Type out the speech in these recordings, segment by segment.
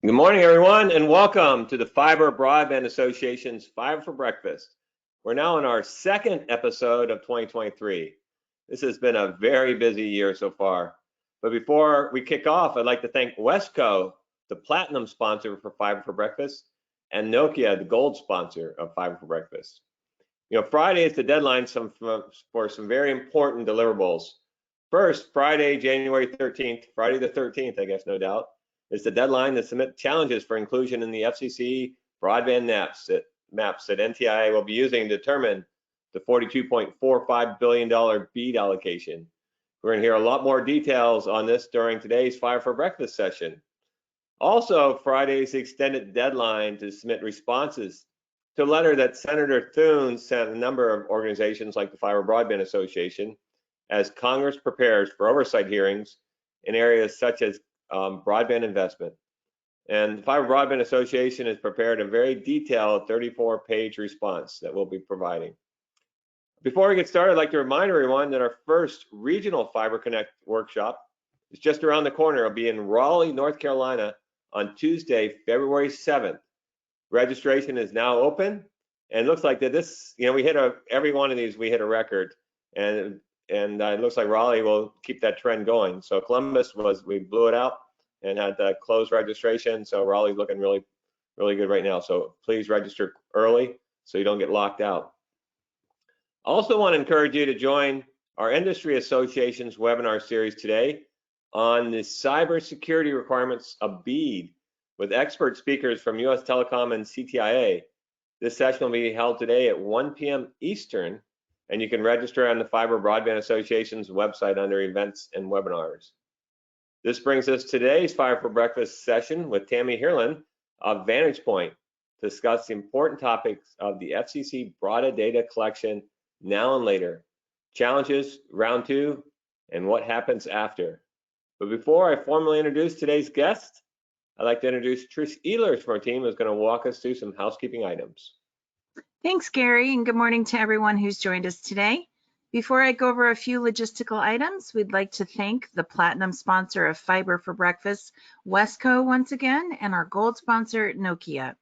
Good morning, everyone, and welcome to the Fiber Broadband Association's Fiber for Breakfast. We're now in our second episode of 2023. This has been a very busy year so far. But before we kick off, I'd like to thank Wesco, the platinum sponsor for Fiber for Breakfast, and Nokia, the gold sponsor of Fiber for Breakfast. Friday is the deadline for some very important deliverables. First, Friday, January 13th, Friday the 13th, I guess, no doubt, is the deadline to submit challenges for inclusion in the FCC broadband maps that NTIA will be using to determine the $42.45 billion BEAD allocation. We're going to hear a lot more details on this during today's Fiber for Breakfast session. Also, Friday is the extended deadline to submit responses to a letter that Senator Thune sent a number of organizations like the Fiber Broadband Association as Congress prepares for oversight hearings in areas such as broadband investment. And the Fiber Broadband Association has prepared a very detailed 34-page response that we'll be providing. Before we get started, I'd like to remind everyone that our first regional Fiber Connect workshop is just around the corner. It'll be in Raleigh, North Carolina on Tuesday, February 7th. Registration is now open, and it looks like that this, every one of these we hit a record, and it looks like Raleigh will keep that trend going. So Columbus we blew it out and had closed registration. So Raleigh's looking really, really good right now. So please register early so you don't get locked out. I also want to encourage you to join our industry association's webinar series today on the cybersecurity requirements of BEAD with expert speakers from US Telecom and CTIA. This session will be held today at 1 p.m. Eastern, and you can register on the Fiber Broadband Association's website under Events and Webinars. This brings us to today's Fiber for Breakfast session with Tammie Herrlein of Vantage Point to discuss the important topics of the FCC Broadband Data Collection now and later, challenges, round two, and what happens after. But before I formally introduce today's guest, I'd like to introduce Trish Ehlers from our team, who's going to walk us through some housekeeping items. Thanks, Gary, and good morning to everyone who's joined us today. Before I go over a few logistical items, we'd like to thank the platinum sponsor of Fiber for Breakfast, Wesco, once again, and our gold sponsor, Nokia.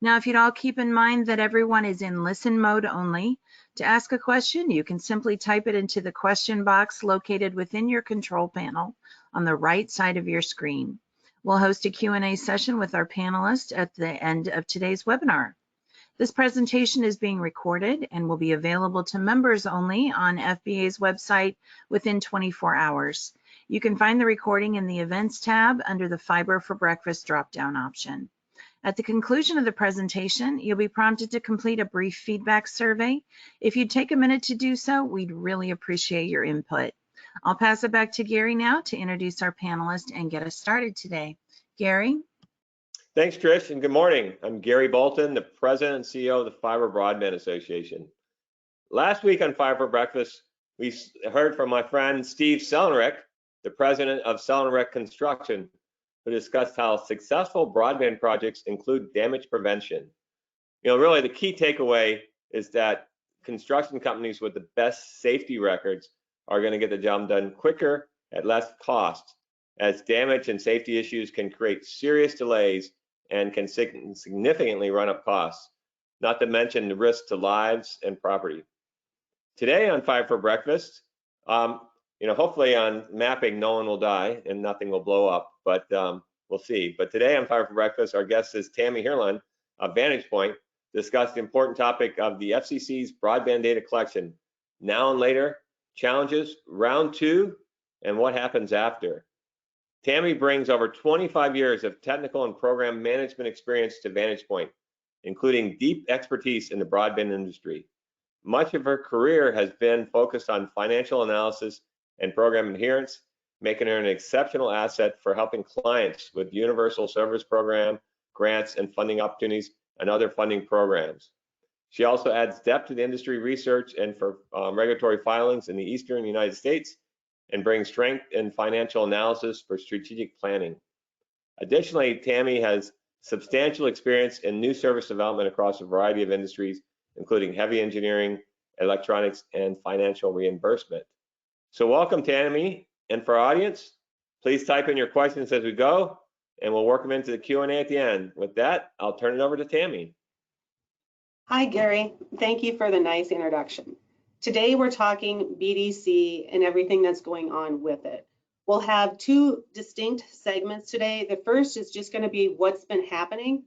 Now, if you'd all keep in mind that everyone is in listen mode only, to ask a question, you can simply type it into the question box located within your control panel on the right side of your screen. We'll host a Q&A session with our panelists at the end of today's webinar. This presentation is being recorded and will be available to members only on FBA's website within 24 hours. You can find the recording in the Events tab under the Fiber for Breakfast drop-down option. At the conclusion of the presentation, you'll be prompted to complete a brief feedback survey. If you'd take a minute to do so, we'd really appreciate your input. I'll pass it back to Gary now to introduce our panelists and get us started today. Gary? Thanks, Trish, and good morning. I'm Gary Bolton, the President and CEO of the Fiber Broadband Association. Last week on Fiber for Breakfast, we heard from my friend Steve Sellenrick, the President of Sellenrick Construction, who discussed how successful broadband projects include damage prevention. Really the key takeaway is that construction companies with the best safety records are going to get the job done quicker at less cost, as damage and safety issues can create serious delays and can significantly run up costs, not to mention the risk to lives and property. Today on Fiber for Breakfast, hopefully on mapping, no one will die and nothing will blow up, but we'll see. But today on Fiber for Breakfast, our guest is Tammie Herrlein of Vantage Point, to discuss the important topic of the FCC's Broadband Data Collection, now and later, challenges, round two, and what happens after. Tammie brings over 25 years of technical and program management experience to Vantage Point, including deep expertise in the broadband industry. Much of her career has been focused on financial analysis and program adherence, making her an exceptional asset for helping clients with Universal Service Program, grants and funding opportunities, and other funding programs. She also adds depth to the industry research and for regulatory filings in the Eastern United States, and brings strength in financial analysis for strategic planning. Additionally, Tammie has substantial experience in new service development across a variety of industries, including heavy engineering, electronics, and financial reimbursement. So welcome, Tammie, and for our audience, please type in your questions as we go. and we'll work them into the Q&A at the end. With that, I'll turn it over to Tammie. Hi, Gary. Thank you for the nice introduction. Today, we're talking BDC and everything that's going on with it. We'll have two distinct segments today. The first is just going to be what's been happening.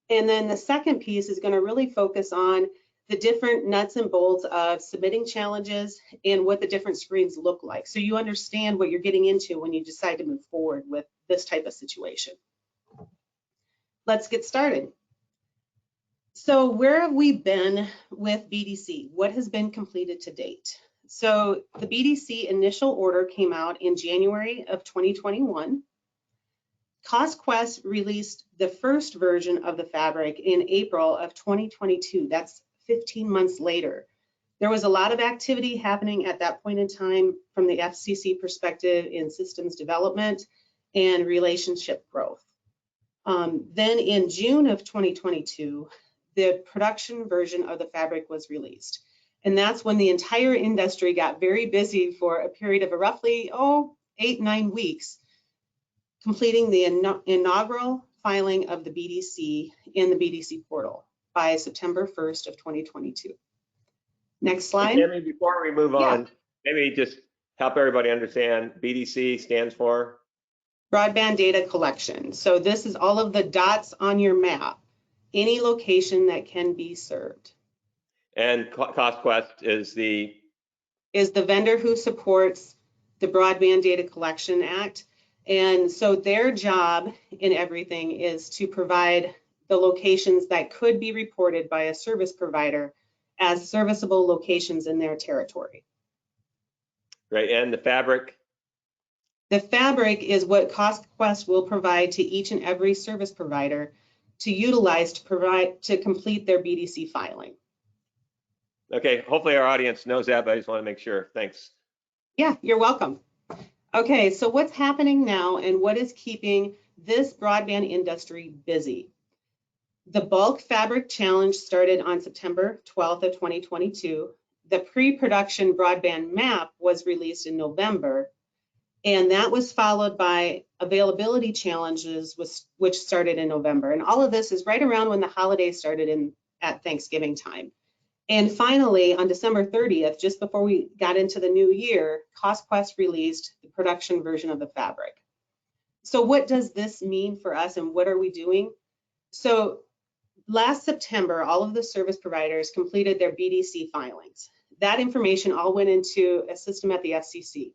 And then the second piece is going to really focus on the different nuts and bolts of submitting challenges and what the different screens look like, so you understand what you're getting into when you decide to move forward with this type of situation. Let's get started. So where have we been with BDC? What has been completed to date? So the BDC initial order came out in January of 2021. CostQuest released the first version of the fabric in April of 2022. That's 15 months later. There was a lot of activity happening at that point in time from the FCC perspective in systems development and relationship growth. Then in June of 2022, the production version of the fabric was released. And that's when the entire industry got very busy for a period of roughly 8-9 weeks, completing the inaugural filing of the BDC in the BDC portal by September 1st of 2022. Next slide. Tammie, before we move on, maybe just help everybody understand BDC stands for? Broadband Data Collection. So this is all of the dots on your map, any location that can be served. And CostQuest is the vendor who supports the Broadband Data Collection Act. And so their job in everything is to provide the locations that could be reported by a service provider as serviceable locations in their territory. Right, and the fabric? The fabric is what CostQuest will provide to each and every service provider to utilize to complete their BDC filing. Okay, hopefully our audience knows that, but I just want to make sure. Thanks. Yeah, you're welcome. Okay, so what's happening now and what is keeping this broadband industry busy? The bulk fabric challenge started on September 12th of 2022. The pre-production broadband map was released in November, and that was followed by availability challenges, which started in November. And all of this is right around when the holidays started at Thanksgiving time. And finally, on December 30th, just before we got into the new year, CostQuest released the production version of the fabric. So what does this mean for us and what are we doing? So last September, all of the service providers completed their BDC filings. That information all went into a system at the FCC.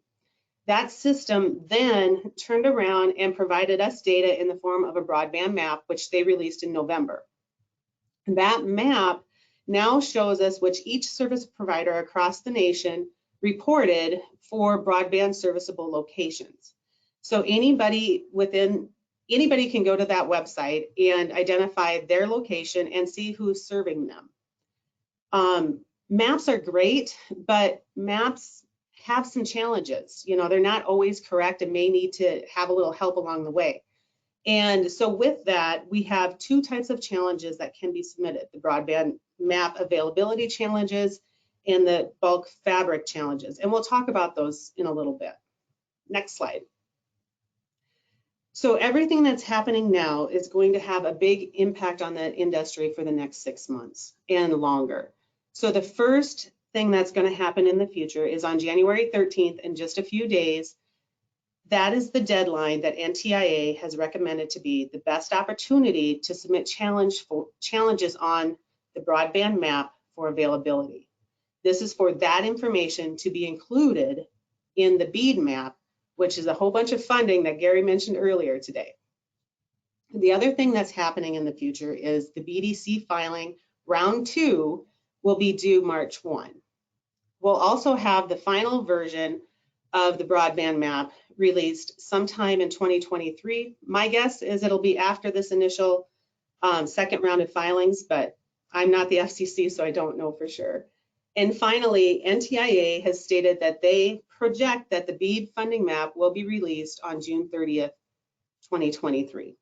That system then turned around and provided us data in the form of a broadband map, which they released in November. That map now shows us which each service provider across the nation reported for broadband serviceable locations. So anybody can go to that website and identify their location and see who's serving them. Maps are great, but maps have some challenges. You know, they're not always correct and may need to have a little help along the way. And so with that, we have two types of challenges that can be submitted: the broadband map availability challenges and the bulk fabric challenges. And we'll talk about those in a little bit. Next slide. So everything that's happening now is going to have a big impact on the industry for the next 6 months and longer. So the first thing that's going to happen in the future is on January 13th, in just a few days. That is the deadline that NTIA has recommended to be the best opportunity to submit challenges on the broadband map for availability. This is for that information to be included in the BEAD map, which is a whole bunch of funding that Gary mentioned earlier today. The other thing that's happening in the future is the BDC filing round 2 will be due March 1. We'll also have the final version of the broadband map released sometime in 2023. My guess is it'll be after this initial second round of filings, but I'm not the FCC, so I don't know for sure. And finally, NTIA has stated that they project that the BEAD funding map will be released on June 30th, 2023.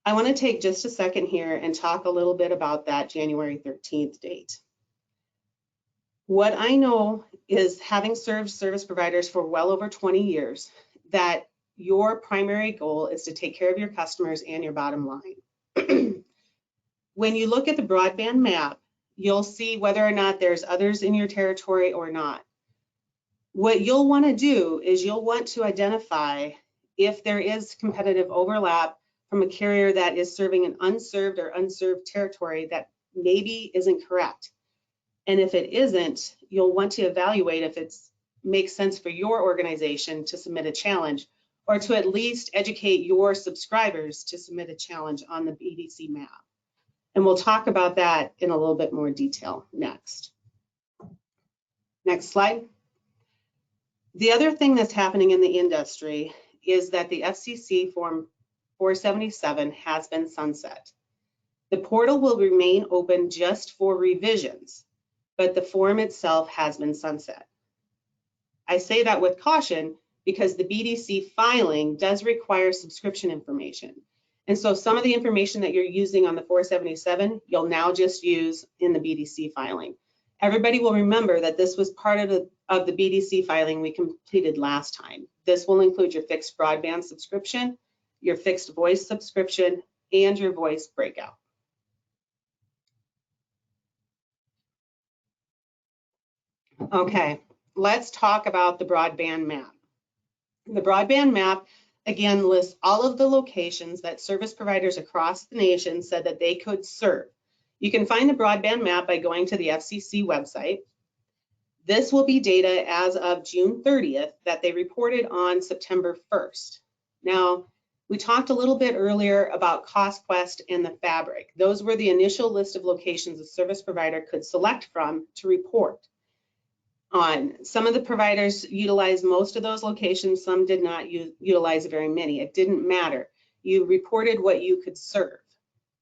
I want to take just a second here and talk a little bit about that January 13th date. What I know is, having served service providers for well over 20 years, that your primary goal is to take care of your customers and your bottom line. When you look at the broadband map, you'll see whether or not there's others in your territory or not. What you'll want to do is you'll want to identify if there is competitive overlap from a carrier that is serving an unserved or unserved territory that maybe isn't correct. And if it isn't, you'll want to evaluate if it makes sense for your organization to submit a challenge, or to at least educate your subscribers to submit a challenge on the BDC map. And we'll talk about that in a little bit more detail next. Next slide. The other thing that's happening in the industry is that the FCC Form 477 has been sunset. The portal will remain open just for revisions, but the form itself has been sunset. I say that with caution because the BDC filing does require subscription information. And so some of the information that you're using on the 477, you'll now just use in the BDC filing. Everybody will remember that this was part of the BDC filing we completed last time. This will include your fixed broadband subscription, your fixed voice subscription, and your voice breakout. Okay, let's talk about the broadband map. The broadband map, again, lists all of the locations that service providers across the nation said that they could serve. You can find the broadband map by going to the FCC website. This will be data as of June 30th that they reported on September 1st. Now, we talked a little bit earlier about CostQuest and the Fabric. Those were the initial list of locations a service provider could select from to report on. Some of the providers utilized most of those locations, some did not utilize very many. It didn't matter. You reported what you could serve.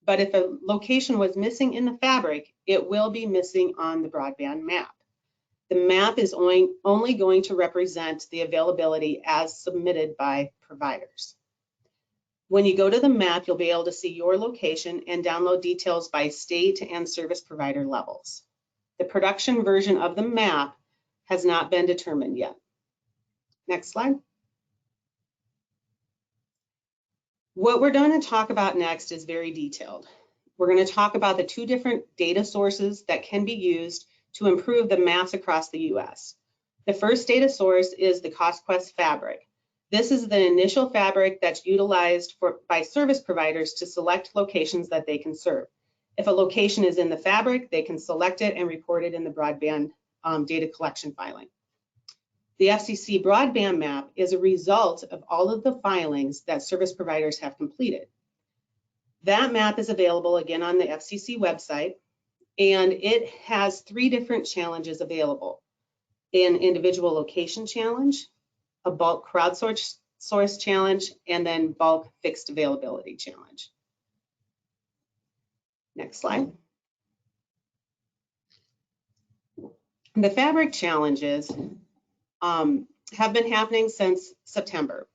But if a location was missing in the Fabric, it will be missing on the broadband map. The map is only going to represent the availability as submitted by providers. When you go to the map, you'll be able to see your location and download details by state and service provider levels. The production version of the map has not been determined yet. Next slide. What we're going to talk about next is very detailed. We're going to talk about the two different data sources that can be used to improve the maps across the US. The first data source is the CostQuest Fabric. This is the initial fabric that's utilized by service providers to select locations that they can serve. If a location is in the Fabric, they can select it and report it in the broadband data collection filing. The FCC Broadband Map is a result of all of the filings that service providers have completed. That map is available again on the FCC website, and it has 3 different challenges available: an individual location challenge, a bulk crowdsource challenge, and then bulk fixed availability challenge. Next slide. The Fabric challenges have been happening since September.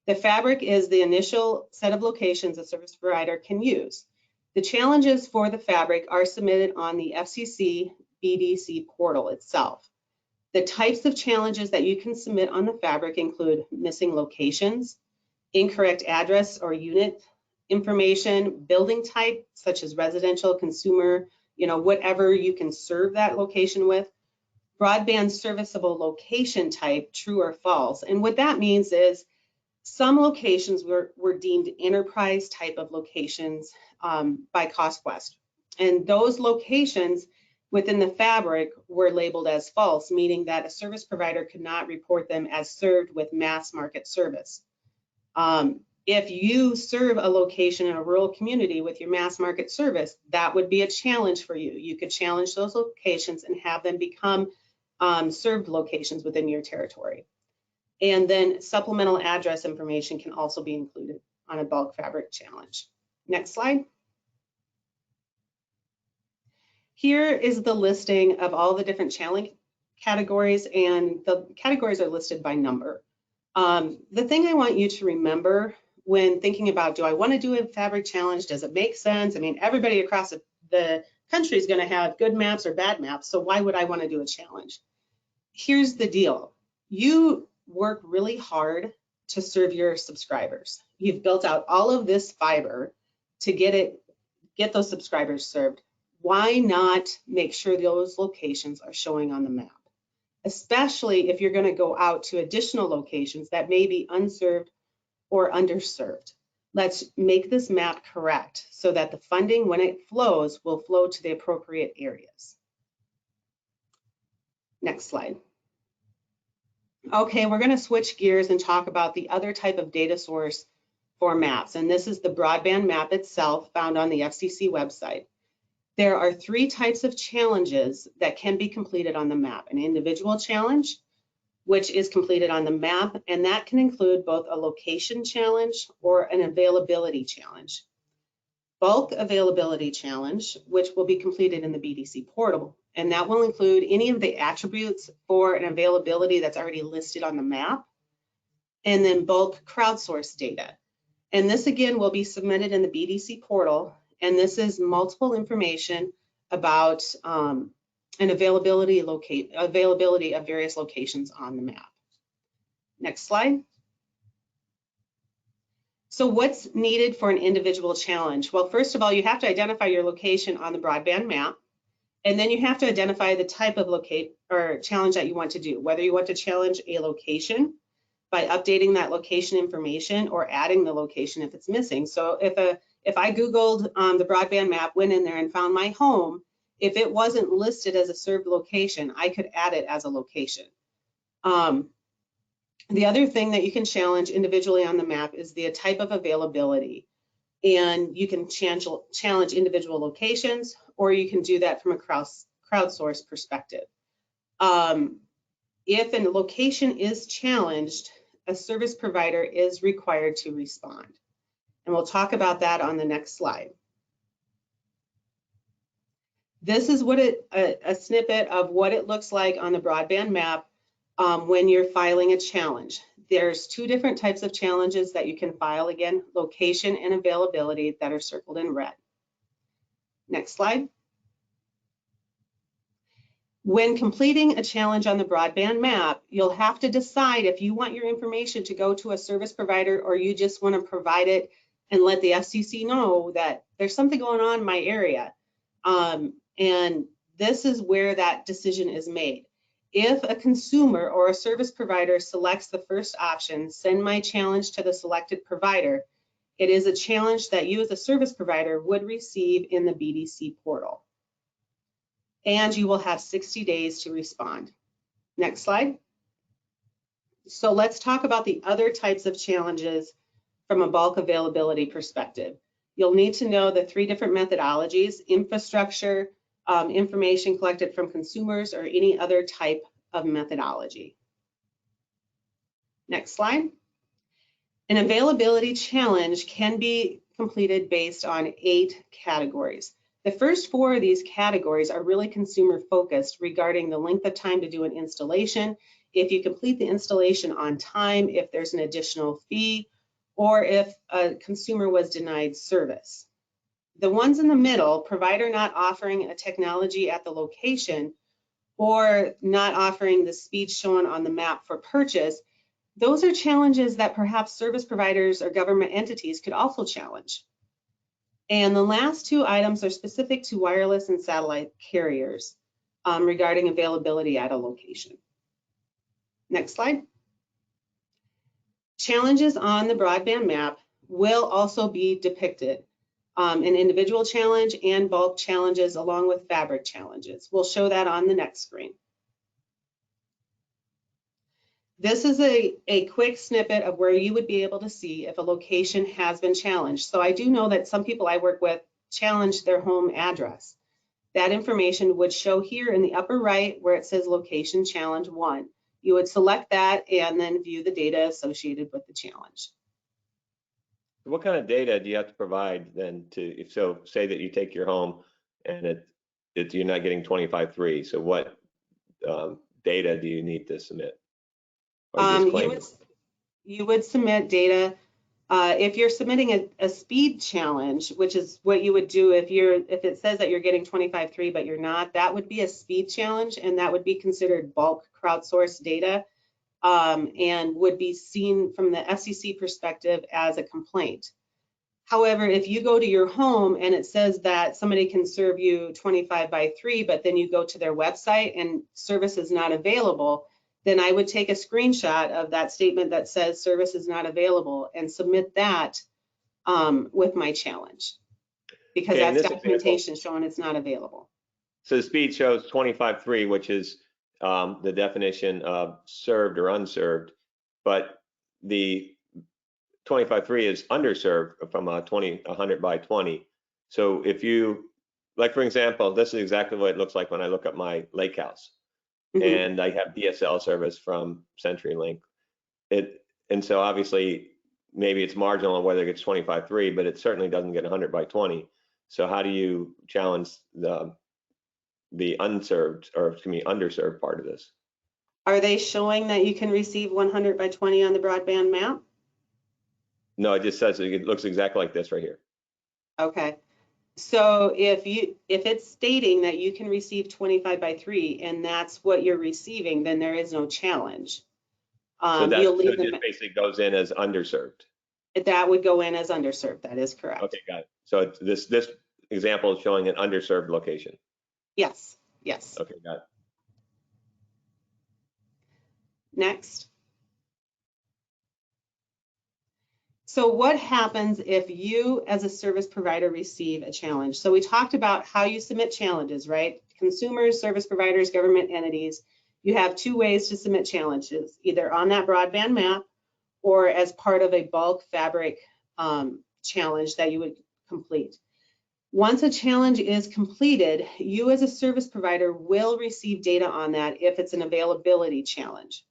The Fabric is the initial set of locations a service provider can use. The challenges for the Fabric are submitted on the FCC BDC portal itself. The types of challenges that you can submit on the Fabric include missing locations, incorrect address or unit information, building type, such as residential, consumer, whatever you can serve that location with, broadband serviceable location type, true or false. And what that means is some locations were deemed enterprise type of locations by CostQuest. And those locations within the Fabric were labeled as false, meaning that a service provider could not report them as served with mass market service. If you serve a location in a rural community with your mass market service, that would be a challenge for you. You could challenge those locations and have them become served locations within your territory. And then supplemental address information can also be included on a bulk Fabric challenge. Next slide. Here is the listing of all the different challenge categories, and the categories are listed by number. The thing I want you to remember when thinking about, do I want to do a Fabric challenge? Does it make sense? I mean, everybody across the country is going to have good maps or bad maps, so why would I want to do a challenge? Here's the deal. You work really hard to serve your subscribers. You've built out all of this fiber to get those subscribers served. Why not make sure those locations are showing on the map? Especially if you're going to go out to additional locations that may be unserved or underserved. Let's make this map correct so that the funding, when it flows, will flow to the appropriate areas. Next slide. Okay, we're going to switch gears and talk about the other type of data source for maps, and this is the broadband map itself, found on the FCC website. There are 3 types of challenges that can be completed on the map: an individual challenge, which is completed on the map, and that can include both a location challenge or an availability challenge. Bulk availability challenge, which will be completed in the BDC portal, and that will include any of the attributes for an availability that's already listed on the map, and then bulk crowdsourced data. And this again will be submitted in the BDC portal, and this is multiple information about an availability of various locations on the map. Next slide. So what's needed for an individual challenge? Well, first of all, you have to identify your location on the broadband map, and then you have to identify the type of challenge that you want to do, whether you want to challenge a location by updating that location information or adding the location if it's missing. So if I Googled the broadband map, went in there and found my home, if it wasn't listed as a served location, I could add it as a location. The other thing that you can challenge individually on the map is the type of availability. And you can challenge individual locations, or you can do that from a crowdsourced perspective. If a location is challenged, a service provider is required to respond. And we'll talk about that on the next slide. This is what a snippet of what it looks like on the broadband map when you're filing a challenge. There's 2 different types of challenges that you can file, again, location and availability, that are circled in red. Next slide. When completing a challenge on the broadband map, you'll have to decide if you want your information to go to a service provider or you just want to provide it and let the FCC know that there's something going on in my area. And this is where that decision is made. If a consumer or a service provider selects the first option, send my challenge to the selected provider, it is a challenge that you as a service provider would receive in the BDC portal. And you will have 60 days to respond. Next slide. So let's talk about the other types of challenges from a bulk availability perspective. You'll need to know the 3 different methodologies: infrastructure, information collected from consumers, or any other type of methodology. Next slide. An availability challenge can be completed based on 8 categories. The first 4 of these categories are really consumer focused regarding the length of time to do an installation, if you complete the installation on time, if there's an additional fee, or if a consumer was denied service. The ones in the middle, provider not offering a technology at the location or not offering the speed shown on the map for purchase, those are challenges that perhaps service providers or government entities could also challenge. And the last 2 items are specific to wireless and satellite carriers regarding availability at a location. Next slide. Challenges on the broadband map will also be depicted. An individual challenge and bulk challenges along with fabric challenges. We'll show that on the next screen. This is a quick snippet of where you would be able to see if a location has been challenged. So I do know that some people I work with challenge their home address. That information would show here in the upper right where it says location challenge 1. You would select that and then view the data associated with the challenge. What kind of data do you have to provide then if say that you take your home and you're not getting 25.3, so what data do you need to submit? You would submit data. If you're submitting a speed challenge, which is what you would do if it says that you're getting 25.3 but you're not, that would be a speed challenge, and that would be considered bulk crowdsourced data. and would be seen from the FCC perspective as a complaint. However, if you go to your home and it says that somebody can serve you 25x3, but then you go to their website and service is not available, then I would take a screenshot of that statement that says service is not available and submit that with my challenge, because Okay, that's documentation showing it's not available. So the speed shows 25.3, which is the definition of served or unserved, but the 25.3 is underserved from 100 by 20. So if you, like for example, this is exactly what it looks like when I look at my lake house, and I have DSL service from CenturyLink. And so obviously maybe it's marginal on whether it gets 25.3, but it certainly doesn't get 100 by 20. So how do you challenge the unserved, or excuse me, underserved part of this? Are they showing that you can receive 100 by 20 on the broadband map? No, it just says it looks exactly like this right here. Okay. So if it's stating that you can receive 25 by 3 and that's what you're receiving, then there is no challenge. So it just basically goes in as underserved. That would go in as underserved. That is correct. Okay, got it. So this example is showing an underserved location. Yes. Yes. Okay, got it. Next. So what happens if you as a service provider receive a challenge? So we talked about how you submit challenges, right? Consumers, service providers, government entities. You have two ways to submit challenges, either on that broadband map or as part of a bulk fabric challenge that you would complete. Once a challenge is completed, you as a service provider will receive data on that if it's an availability challenge.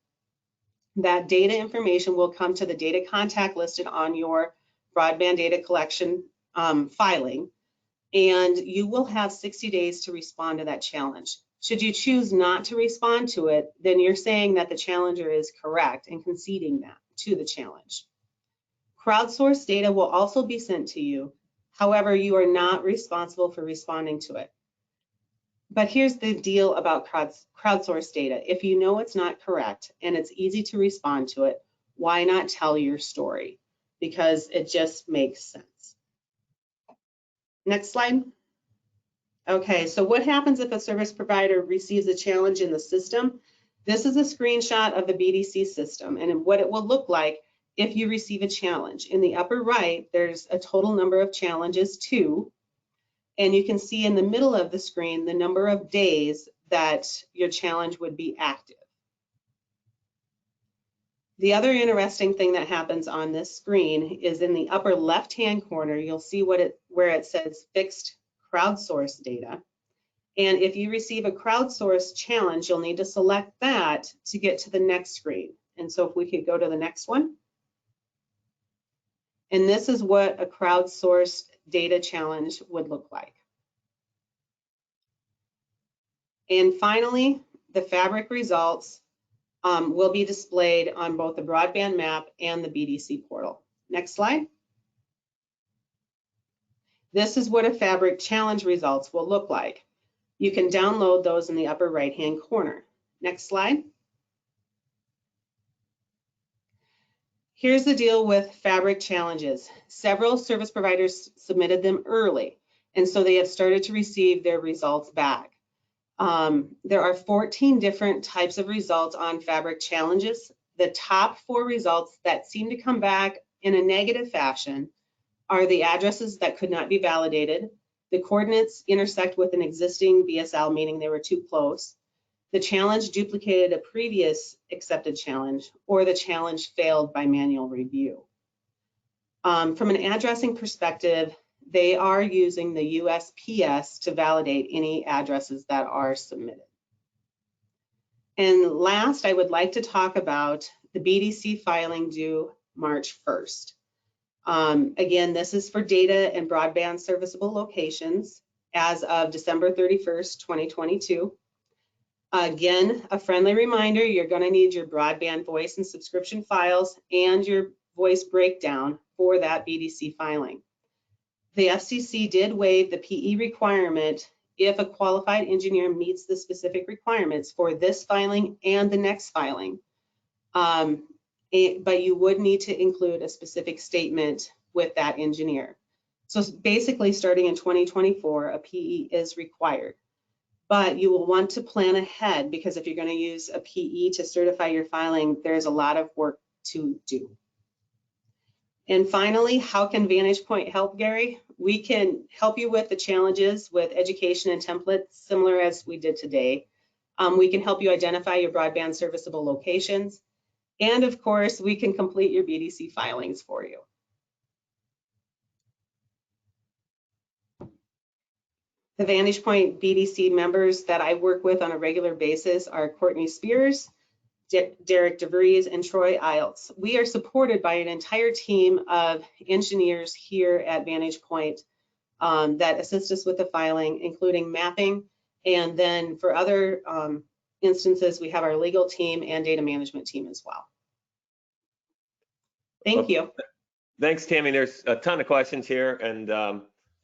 That data information will come to the data contact listed on your broadband data collection filing, and you will have 60 days to respond to that challenge. Should you choose not to respond to it, then you're saying that the challenger is correct and conceding that to the challenge. Crowdsourced data will also be sent to you. However, you are not responsible for responding to it. But here's the deal about crowdsourced data. If you know it's not correct and it's easy to respond to it, why not tell your story? Because it just makes sense. Next slide. Okay, so what happens if a service provider receives a challenge in the system? This is a screenshot of the BDC system and what it will look like if you receive a challenge. In the upper right, there's a total number of challenges, 2. And you can see in the middle of the screen the number of days that your challenge would be active. The other interesting thing that happens on this screen is in the upper left-hand corner, you'll see where it says fixed crowdsourced data. And if you receive a crowdsourced challenge, you'll need to select that to get to the next screen. And so if we could go to the next one. And this is what a crowdsourced data challenge would look like. And finally, the fabric results will be displayed on both the broadband map and the BDC portal. Next slide. This is what a fabric challenge results will look like. You can download those in the upper right-hand corner. Next slide. Here's the deal with fabric challenges. Several service providers submitted them early, and so they have started to receive their results back. There are 14 different types of results on fabric challenges. The top 4 results that seem to come back in a negative fashion are the addresses that could not be validated, the coordinates intersect with an existing BSL, meaning they were too close, the challenge duplicated a previous accepted challenge, or the challenge failed by manual review. From an addressing perspective, they are using the USPS to validate any addresses that are submitted. And last, I would like to talk about the BDC filing due March 1st. Again, this is for data and broadband serviceable locations as of December 31st, 2022. Again, a friendly reminder, you're going to need your broadband voice and subscription files and your voice breakdown for that BDC filing. The FCC did waive the PE requirement if a qualified engineer meets the specific requirements for this filing and the next filing. But you would need to include a specific statement with that engineer. So basically, starting in 2024, a PE is required. But you will want to plan ahead, because if you're going to use a PE to certify your filing, there's a lot of work to do. And finally, how can Vantage Point help, Gary? We can help you with the challenges with education and templates, similar as we did today. We can help you identify your broadband serviceable locations. And of course, we can complete your BDC filings for you. The Vantage Point BDC members that I work with on a regular basis are Courtney Spears, Derek DeVries, and Troy Iltz. We are supported by an entire team of engineers here at Vantage Point that assist us with the filing, including mapping. And then for other instances, we have our legal team and data management team as well. Thank you. Thanks, Tammie. There's a ton of questions here, and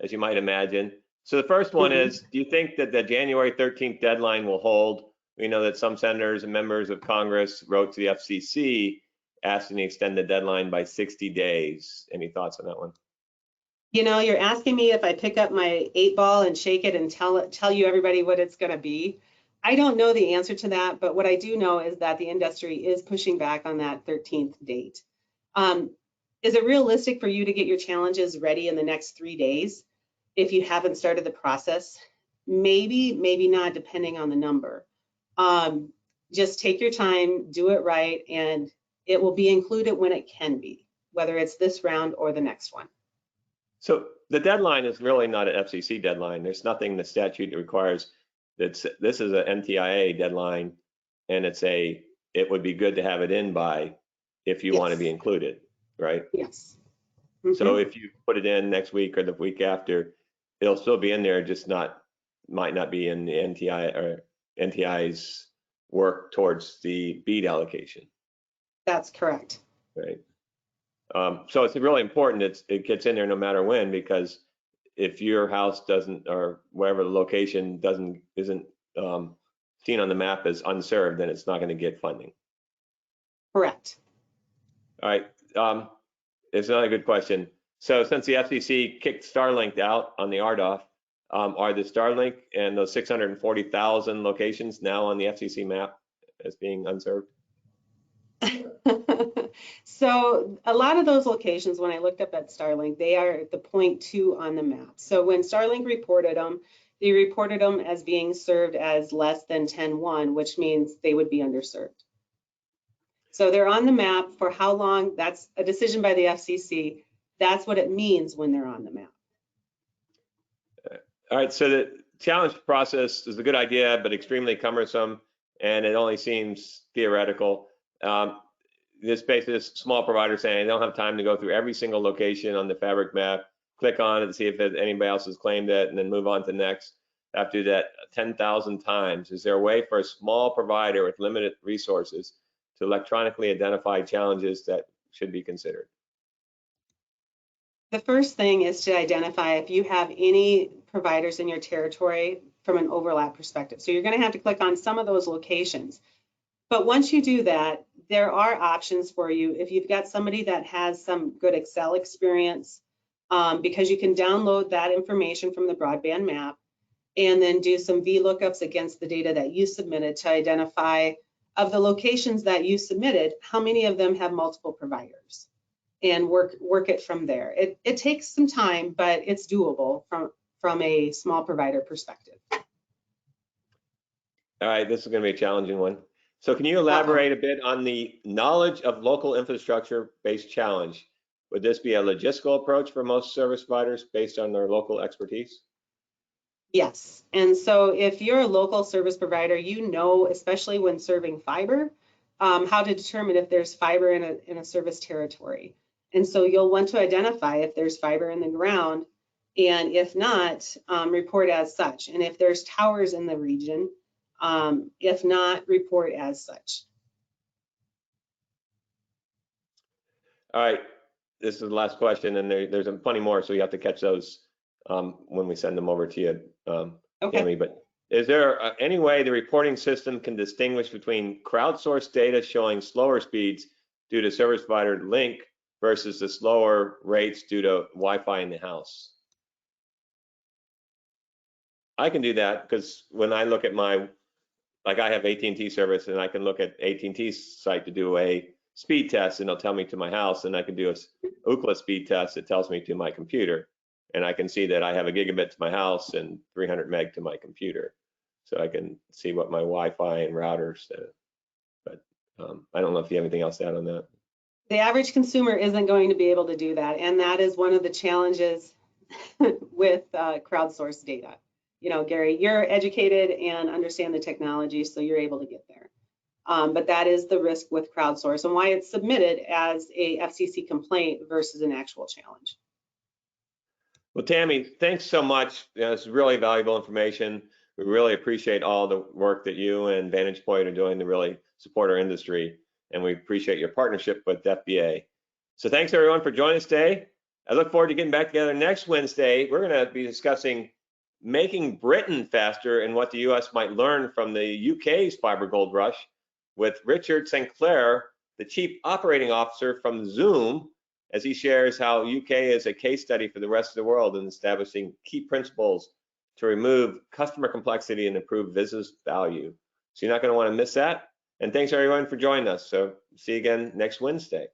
as you might imagine. So the first one is, do you think that the January 13th deadline will hold? We know that some senators and members of Congress wrote to the FCC asking to extend the deadline by 60 days. Any thoughts on that one? You know, you're asking me if I pick up my 8-ball and shake it and tell you everybody what it's going to be. I don't know the answer to that, but what I do know is that the industry is pushing back on that 13th date. Is it realistic for you to get your challenges ready in the next 3 days if you haven't started the process? Maybe, maybe not, depending on the number. Just take your time, do it right, and it will be included when it can be, whether it's this round or the next one. So the deadline is really not an FCC deadline. There's nothing in the statute that requires that. This is an NTIA deadline, and it would be good to have it in by if you want to be included, right? Yes. So if you put it in next week or the week after, it'll still be in there, just might not be in the NTI or NTI's work towards the BEAD allocation. That's correct. Right. So it's really important it gets in there no matter when, because if your house doesn't, or wherever the location isn't seen on the map as unserved, then it's not going to get funding. Correct. All right. It's another good question. So since the FCC kicked Starlink out on the RDOF, are the Starlink and those 640,000 locations now on the FCC map as being unserved? So a lot of those locations, when I looked up at Starlink, they are the 0.2 on the map. So when Starlink reported them, they reported them as being served as less than 10.1, which means they would be underserved. So they're on the map. For how long, that's a decision by the FCC. That's what it means when they're on the map. All right, so the challenge process is a good idea, but extremely cumbersome, and it only seems theoretical. This basically is small provider saying, I don't have time to go through every single location on the fabric map, click on it to see if anybody else has claimed it, and then move on to next. After that 10,000 times, is there a way for a small provider with limited resources to electronically identify challenges that should be considered? The first thing is to identify if you have any providers in your territory from an overlap perspective. So you're going to have to click on some of those locations. But once you do that, there are options for you if you've got somebody that has some good Excel experience, because you can download that information from the broadband map and then do some VLOOKUPs against the data that you submitted to identify, of the locations that you submitted, how many of them have multiple providers, and work it from there. It takes some time, but it's doable from a small provider perspective. All right, this is going to be a challenging one. So can you elaborate a bit on the knowledge of local infrastructure-based challenge? Would this be a logistical approach for most service providers based on their local expertise? Yes, and so if you're a local service provider, you know, especially when serving fiber, how to determine if there's fiber in a service territory. And so you'll want to identify if there's fiber in the ground, and if not, report as such. And if there's towers in the region, if not, report as such. All right, this is the last question, and there's plenty more, so you have to catch those when we send them over to you, Okay. Tammie. But is there any way the reporting system can distinguish between crowdsourced data showing slower speeds due to service provider link versus the slower rates due to Wi-Fi in the house? I can do that because when I look at my, like I have AT&T service, and I can look at AT&T's site to do a speed test, and it'll tell me to my house, and I can do a Ookla speed test that tells me to my computer, and I can see that I have a gigabit to my house and 300 meg to my computer, so I can see what my Wi-Fi and routers do. But I don't know if you have anything else to add on that. The average consumer isn't going to be able to do that, and that is one of the challenges with crowdsourced data. You know, Gary, you're educated and understand the technology, so you're able to get there. But that is the risk with crowdsource and why it's submitted as a FCC complaint versus an actual challenge. Well, Tammie, thanks so much. It's really valuable information. We really appreciate all the work that you and Vantage Point are doing to really support our industry, and we appreciate your partnership with FBA. So thanks everyone for joining us today. I look forward to getting back together next Wednesday. We're going to be discussing making Britain faster and what the US might learn from the UK's fiber gold rush with Richard St. Clair, the Chief Operating Officer from Zoom, as he shares how UK is a case study for the rest of the world in establishing key principles to remove customer complexity and improve business value. So you're not going to want to miss that. And thanks everyone for joining us. So see you again next Wednesday.